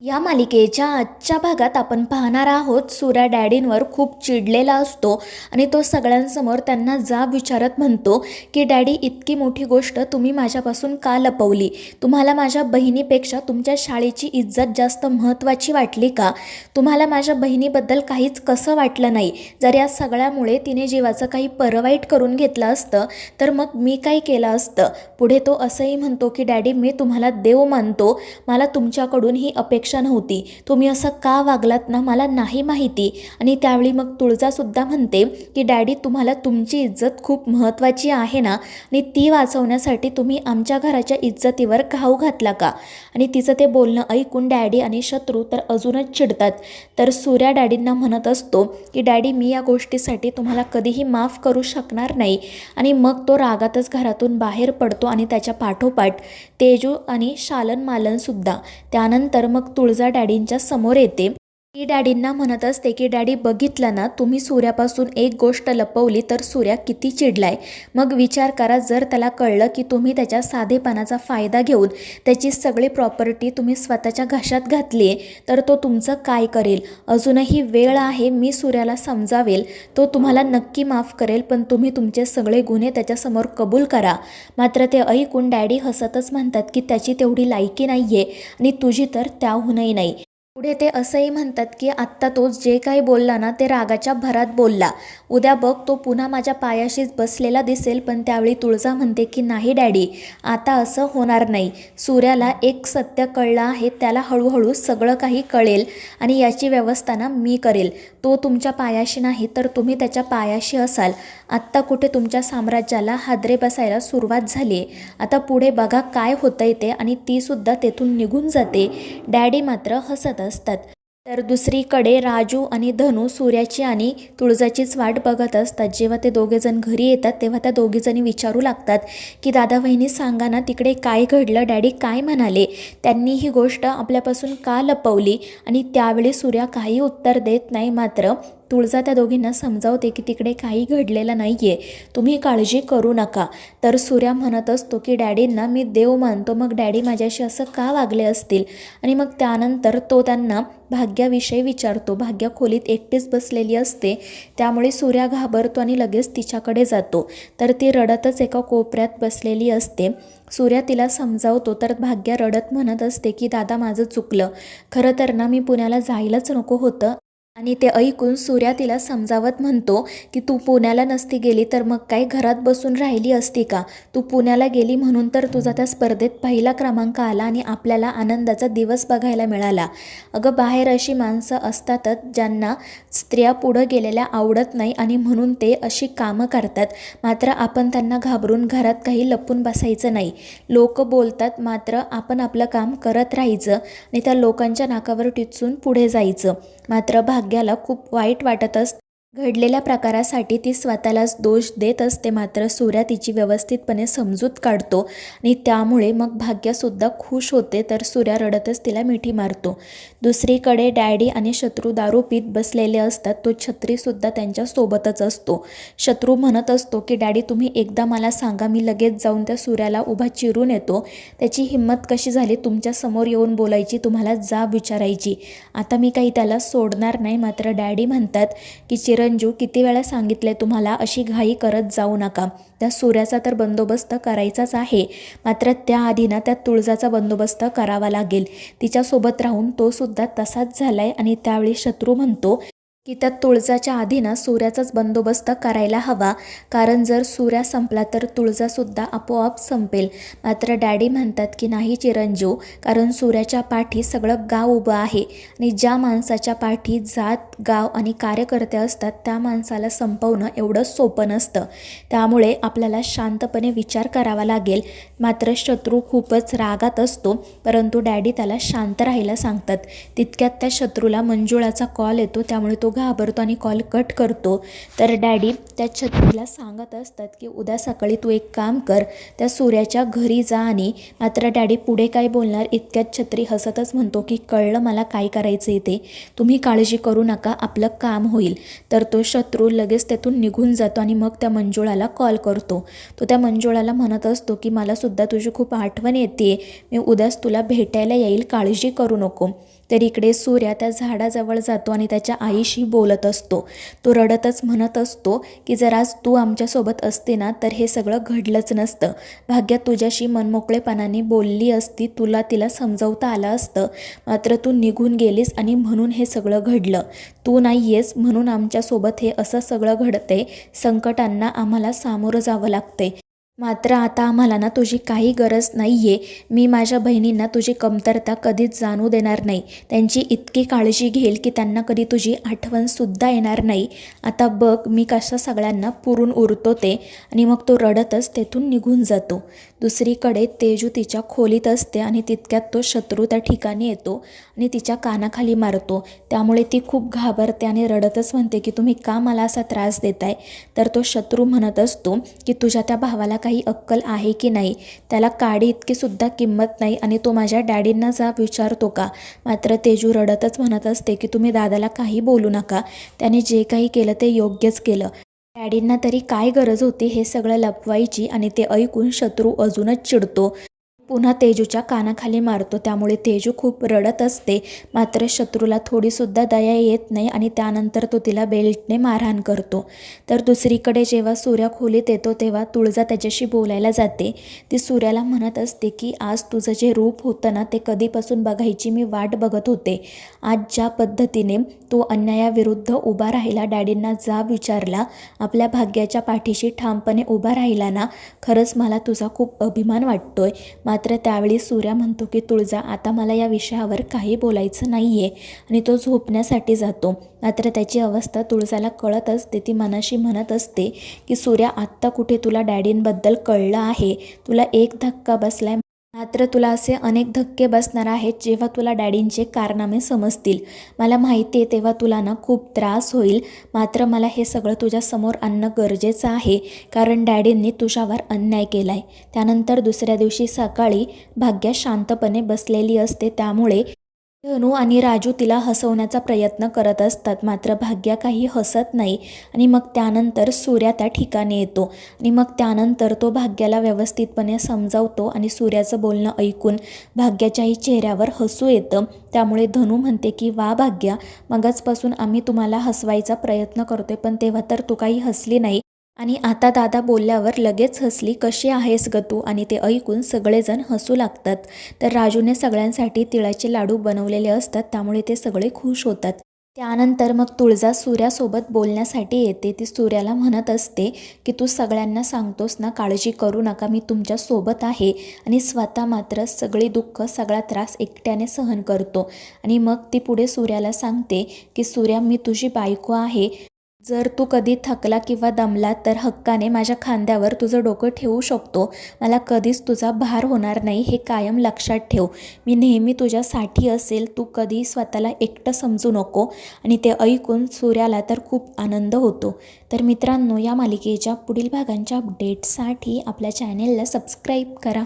या मालिकेच्या आजच्या भागात आपण पाहणार आहोत सूर्या डॅडींवर खूप चिडलेला असतो आणि तो सगळ्यांसमोर त्यांना जाब विचारत म्हणतो की डॅडी, इतकी मोठी गोष्ट तुम्ही माझ्यापासून का लपवली? तुम्हाला माझ्या बहिणीपेक्षा तुमच्या शाळेची इज्जत जास्त महत्त्वाची वाटली का? तुम्हाला माझ्या बहिणीबद्दल काहीच कसं वाटलं नाही? जर या सगळ्यामुळे तिने जीवाचं काही परवाईट करून घेतलं असतं तर मग मी काय केलं असतं? पुढे तो असंही म्हणतो की डॅडी, मी तुम्हाला देव मानतो, मला तुमच्याकडून ही अपेक्षा नव्हती, तुम्ही असं का वागलात ना मला नाही माहिती. आणि त्यावेळी मग तुळजासुद्धा म्हणते की डॅडी, तुम्हाला तुमची इज्जत खूप महत्त्वाची आहे ना, आणि ती वाचवण्यासाठी तुम्ही आमच्या घराच्या इज्जतीवर घाव घातला का? आणि तिचं ते बोलणं ऐकून डॅडी आणि शत्रू तर अजूनच चिडतात. तर सूर्या डॅडींना म्हणत असतो की डॅडी, मी या गोष्टीसाठी तुम्हाला कधीही माफ करू शकणार नाही. आणि मग तो रागातच घरातून बाहेर पडतो आणि त्याच्या पाठोपाठ तेजू आणि शालन मालनसुद्धा. त्यानंतर मग तुळजा डॅडींच्या समोर येते. ती डॅडींना म्हणत असते की डॅडी, बघितलं ना, तुम्ही सूर्यापासून एक गोष्ट लपवली तर सूर्या किती चिडलाय. मग विचार करा, जर त्याला कळलं की तुम्ही त्याच्या साधेपणाचा फायदा घेऊन त्याची सगळी प्रॉपर्टी तुम्ही स्वतःच्या घशात घातली आहे तर तो तुमचं काय करेल? अजूनही वेळ आहे, मी सूर्याला समजावेल, तो तुम्हाला नक्की माफ करेल, पण तुम्ही तुमचे सगळे गुन्हे त्याच्यासमोर कबूल करा. मात्र ते ऐकून डॅडी हसतच म्हणतात की त्याची तेवढी लायकी नाही आहे आणि तुझी तर त्याहूनही नाही. पुढे ते असंही म्हणतात की आत्ता तो जे काही बोलला ना, ते रागाच्या भरात बोलला. उद्या बघ, तो पुन्हा माझ्या पायाशीच बसलेला दिसेल. पण त्यावेळी तुळजा म्हणते की नाही डॅडी, आता असं होणार नाही. सूर्याला एक सत्य कळलं आहे, त्याला हळूहळू सगळं काही कळेल आणि याची व्यवस्था ना मी करेल. तो तुमच्या पायाशी नाही तर तुम्ही त्याच्या पायाशी असाल. आत्ता कुठे तुमच्या साम्राज्याला हादरे बसायला सुरुवात झाली आहे. आता पुढे बघा काय होतंय ते. आणि तीसुद्धा तेथून निघून जाते. डॅडी मात्र हसत असतात. तर दुसरीकडे राजू आणि धनू सूर्याची आणि तुळजाचीच वाट बघत असतात. जेव्हा ते दोघेजण घरी येतात तेव्हा त्या दोघीजणी विचारू लागतात की दादा वहिनी, सांगा ना, तिकडे काय घडलं? डॅडी काय म्हणाले? त्यांनी ही गोष्ट आपल्यापासून का लपवली? आणि त्यावेळी सूर्या काही उत्तर देत नाही. मात्र तुळजा त्या दोघींना समजावते की तिकडे काही घडलेलं नाही आहे, तुम्ही काळजी करू नका. तर सूर्या म्हणत असतो की डॅडींना मी देव मानतो, मग डॅडी माझ्याशी असं का वागले असतील? आणि मग त्यानंतर तो त्यांना भाग्याविषयी विचारतो. भाग्या खोलीत एकटीच बसलेली असते, त्यामुळे सूर्या घाबरतो आणि लगेच तिच्याकडे जातो. तर ती रडतच एका कोपऱ्यात बसलेली असते. सूर्या तिला समजावतो तर भाग्या रडत म्हणत असते की दादा, माझं चुकलं, खरं तर ना मी पुण्याला जायलाच नको होतं. आणि ते ऐकून सूर्या तिला समजावत म्हणतो की तू पुण्याला नसती गेली तर मग काय घरात बसून राहिली असती का? तू पुण्याला गेली म्हणून तर तुझा त्या स्पर्धेत पहिला क्रमांक आला आणि आपल्याला आनंदाचा दिवस बघायला मिळाला. अगं, बाहेर अशी माणसं असतातच ज्यांना स्त्रिया पुढं गेलेल्या आवडत नाही आणि म्हणून ते अशी कामं करतात. मात्र आपण त्यांना घाबरून घरात काही लपून बसायचं नाही. लोक बोलतात, मात्र आपण आपलं काम करत राहायचं आणि त्या लोकांच्या नाकावर टिचून पुढे जायचं. मात्र भाग्याला खूप वाईट वाटत असतं. घडलेल्या प्रकारासाठी ती स्वतःलाच दोष देत असते. मात्र सूर्या तिची व्यवस्थितपणे समजूत काढतो आणि त्यामुळे मग भाग्यासुद्धा खुश होते. तर सूर्या रडतच तिला मिठी मारतो. दुसरीकडे डॅडी आणि शत्रू दारू पीत बसलेले असतात. तो छत्रीसुद्धा त्यांच्यासोबतच असतो. शत्रू म्हणत असतो की डॅडी, तुम्ही एकदा मला सांगा, मी लगेच जाऊन त्या सूर्याला उभा चिरून येतो. त्याची हिंमत कशी झाली तुमच्या समोर येऊन बोलायची, तुम्हाला जाब विचारायची? आता मी काही त्याला सोडणार नाही. मात्र डॅडी म्हणतात की चिरंजीव, किती वेळा सांगितले तुम्हाला, अशी घाई करत जाऊ नका. त्या सूर्याचा तर बंदोबस्त करायचाच आहे, मात्र त्याआधी ना त्या तुळजाचा बंदोबस्त करावा लागेल. तिच्यासोबत राहून तो सुद्धा तसाच झालाय. आणि त्यावेळी शत्रू म्हणतो की त्या तुळजाच्या आधी ना सूर्याचाच बंदोबस्त करायला हवा, कारण जर सूर्या संपला तर तुळजासुद्धा आपोआप संपेल. मात्र डॅडी म्हणतात की नाही चिरंजीव, कारण सूर्याच्या पाठी सगळं गाव उभं आहे आणि ज्या माणसाच्या पाठी जात, गाव आणि कार्यकर्ते असतात त्या माणसाला संपवणं एवढं सोपं नसतं. त्यामुळे आपल्याला शांतपणे विचार करावा लागेल. मात्र शत्रू खूपच रागात असतो, परंतु डॅडी त्याला शांत राहायला सांगतात. तितक्यात त्या शत्रूला मंजुळाचा कॉल येतो, त्यामुळे तो घाबरतो आणि कॉल कट करतो. तर डॅडी त्या छत्रीला सांगत असतात की उद्या सकाळी तू एक काम कर, त्या सूर्याच्या घरी जा. आणि मात्र डॅडी पुढे काय बोलणार इतक्यात छत्री हसतच म्हणतो की कळलं मला काय करायचं आहे ते, तुम्ही काळजी करू नका, आपलं काम होईल. तर तो शत्रू लगेच तेथून निघून जातो आणि मग त्या मंजुळाला कॉल करतो. तो त्या मंजुळाला म्हणत असतो की मला सुद्धा तुझी खूप आठवण येते, मी उद्याच तुला भेटायला येईल, काळजी करू नको. तर इकडे सूर्या त्या झाडाजवळ जातो आणि त्याच्या आईशी बोलत असतो. तो रडतच म्हणत असतो की जर आज तू आमच्यासोबत असते ना तर हे सगळं घडलंच नसतं. भाग्या तुझ्याशी मनमोकळेपणाने बोलली असती, तुला तिला समजावता आलं असतं, मात्र तू निघून गेलीस आणि म्हणून हे सगळं घडलं. तू नाही आहेस म्हणून आमच्यासोबत हे असं सगळं घडतंय, संकटांना आम्हाला सामोरं जावं लागतंय. मात्र आता आम्हाला ना तुझी काही गरज नाही आहे. मी माझ्या बहिणींना तुझी कमतरता कधीच जाणू देणार नाही. त्यांची इतकी काळजी घेईल की त्यांना कधी तुझी आठवणसुद्धा येणार नाही. आता बघ मी कशा सगळ्यांना पुरून उरतो ते. आणि मग तो रडतच तेथून निघून जातो. दुसरीकडे तेजू तिच्या खोलीत असते आणि तितक्यात तो शत्रू त्या ठिकाणी येतो आणि तिच्या कानाखाली मारतो. त्यामुळे ती खूप घाबरते आणि रडतच म्हणते की तुम्ही का मला असा त्रास देताय. तर तो शत्रू म्हणत असतो की तुझ्या त्या भावाला काही अक्कल आहे की नाही, त्याला काडी इतकी सुद्धा किंमत नाही आणि तो माझ्या डॅडींना जा विचारतो का. मात्र तेजू रडतच म्हणत असते की तुम्ही दादाला काही बोलू नका, त्याने जे काही केलं ते योग्यच केलं. डॅडींना तरी काय गरज होती हे सगळं लपवायची. आणि ते ऐकून शत्रू अजूनच चिडतो, पुन्हा तेजूच्या कानाखाली मारतो. त्यामुळे तेजू खूप रडत असते. मात्र शत्रूला थोडीसुद्धा दया येत नाही आणि त्यानंतर तो तिला बेल्टने मारहाण करतो. तर दुसरीकडे जेव्हा सूर्या खोलीत येतो तेव्हा तुळजा त्याच्याशी बोलायला जाते. ती सूर्याला म्हणत असते की आज तुझं जे रूप होतं ना ते कधीपासून बघायची मी वाट बघत होते. आज ज्या पद्धतीने तो अन्यायाविरुद्ध उभा राहिला, डॅडींना जाब विचारला, आपल्या भाग्याच्या पाठीशी ठामपणे उभा राहिला ना, खरंच मला तुझा खूप अभिमान वाटतोय. मात्र त्यावेळी सूर्या म्हणतो की तुळजा आता मला या विषयावर काही बोलायचं नाही आहे आणि तो झोपण्यासाठी जातो. मात्र त्याची अवस्था तुळजाला कळत असते. ती मनाशी म्हणत असते की सूर्या आत्ता कुठे तुला डॅडींबद्दल कळलं आहे, तुला एक धक्का बसलाय, मात्र तुला असे अनेक धक्के बसणार आहेत जेव्हा तुला डॅडींचे कारनामे समजतील. मला माहिती आहे तेव्हा तुला ना खूप त्रास होईल. मात्र मला हे सगळं तुझ्यासमोर आणणं गरजेचं आहे कारण डॅडींनी तुझ्यावर अन्याय केला आहे. त्यानंतर दुसऱ्या दिवशी सकाळी भाग्या शांतपणे बसलेली असते. त्यामुळे धनू आणि राजू तिला हसवण्याचा प्रयत्न करत असतात. मात्र भाग्या काही हसत नाही. आणि मग त्यानंतर सूर्या त्या ठिकाणी येतो आणि मग त्यानंतर तो भाग्याला व्यवस्थितपणे समजावतो आणि सूर्याचं बोलणं ऐकून भाग्याच्याही चेहऱ्यावर हसू येतं. त्यामुळे धनू म्हणते की वा भाग्या, मगाचपासून आम्ही तुम्हाला हसवायचा प्रयत्न करतोय पण तेव्हा तर तू काही हसली नाही आणि आता दादा बोलल्यावर लगेच हसली, कशी आहेस ग तू. आणि ते ऐकून सगळेजण हसू लागतात. तर राजूने सगळ्यांसाठी तिळाचे लाडू बनवलेले असतात त्यामुळे ते सगळे खुश होतात. त्यानंतर मग तुळजा सूर्यासोबत बोलण्यासाठी येते. ती सूर्याला म्हणत असते की तू सगळ्यांना सांगतोस ना काळजी करू नका, मी तुमच्यासोबत आहे, आणि स्वतः मात्र सगळी दुःख सगळा त्रास एकट्याने सहन करतो. आणि मग ती पुढे सूर्याला सांगते की सूर्या मी तुझी बायको आहे, जर तू कधी थकला किंवा दमला तर हक्काने माझ्या खांद्यावर तुझं डोकं ठेवू शकतो, मला कधीच तुझा भार होणार नाही, हे कायम लक्षात ठेव. मी नेहमी तुझ्यासाठी असेल, तू कधी स्वतःला एकटं समजू नको. आणि ते ऐकून सूर्याला तर खूप आनंद होतो. तर मित्रांनो, या मालिकेच्या पुढील भागांच्या अपडेट्ससाठी आपल्या चॅनेलला सबस्क्राईब करा.